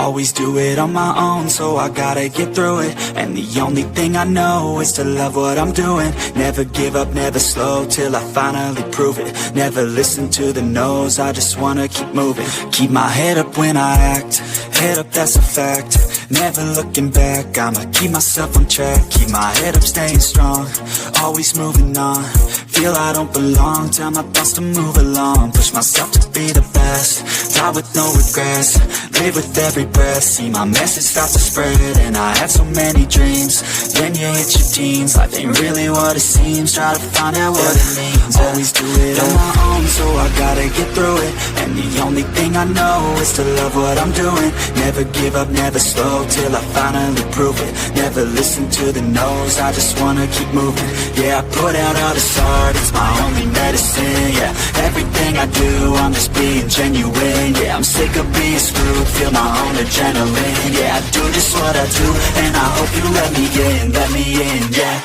always do it on my own, so I gotta get through it. And the only thing I know is to love what I'm doing. Never give up, never slow, till I finally prove it. Never listen to the no's, I just wanna keep moving. Keep my head up when I act, head up, that's a fact. Never looking back, I'ma keep myself on track. Keep my head up, staying strong, always moving on. Feel I don't belong, tell my thoughts to move along. Push myself to be the best, die with no regrets. Live with every breath, see my message start to spread. And I had so many dreams, then you hit your teens. Life ain't really what it seems, try to find out what it means. Always do it on my own, so I gotta get through it. And the only thing I know is to love what I'm doing. Never give up, never slow, till I finally prove it. Never listen to the no's, I just wanna keep moving. Yeah, I put out all this art, it's my only medicine. Yeah, everything I do, I'm just being genuine. Yeah, I'm sick of being screwed, feel my own adrenaline. Yeah, I do just what I do, and I hope you let me in, yeah.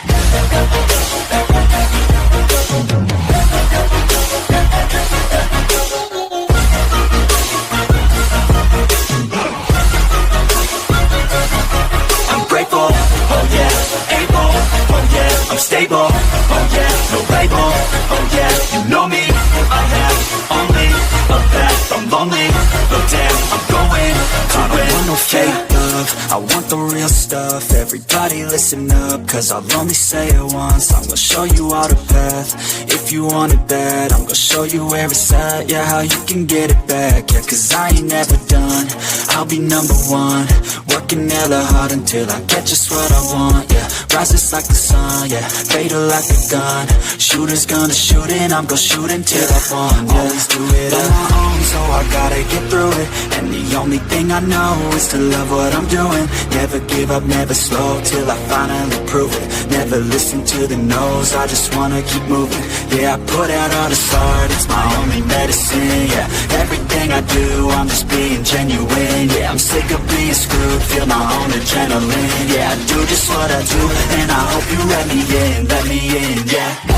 I'm grateful, oh yeah, able, oh yeah, I'm stable, oh yeah, no label, oh yeah, you know me, I have only a path, I'm lonely, but damn, I'm going to win. I don't want no fake love, I want the real stuff. Everybody listen up, cause I'll only say it once. I'm gonna show you all the path, if you want it bad. I'm gonna show you where it's at, yeah, how you can get it back. Yeah, cause I ain't never done, I'll be number one. Working hella hard until I get just what I want, yeah. Rises like the sun, yeah, fatal like a gun. Shooters gonna shoot and I'm gonna shoot until I won, yeah. Always do it on my own, so I gotta get through it. And the only thing I know is to love what I'm doing. Never give up, never slow, till I finally prove it. Never listen to the no's, I just wanna keep moving. Yeah, I put out all this art, it's my only medicine. Yeah, everything I do, I'm just being genuine. Yeah, I'm sick of being screwed, feel my own adrenaline. Yeah, I do just what I do, and I hope you let me in, yeah.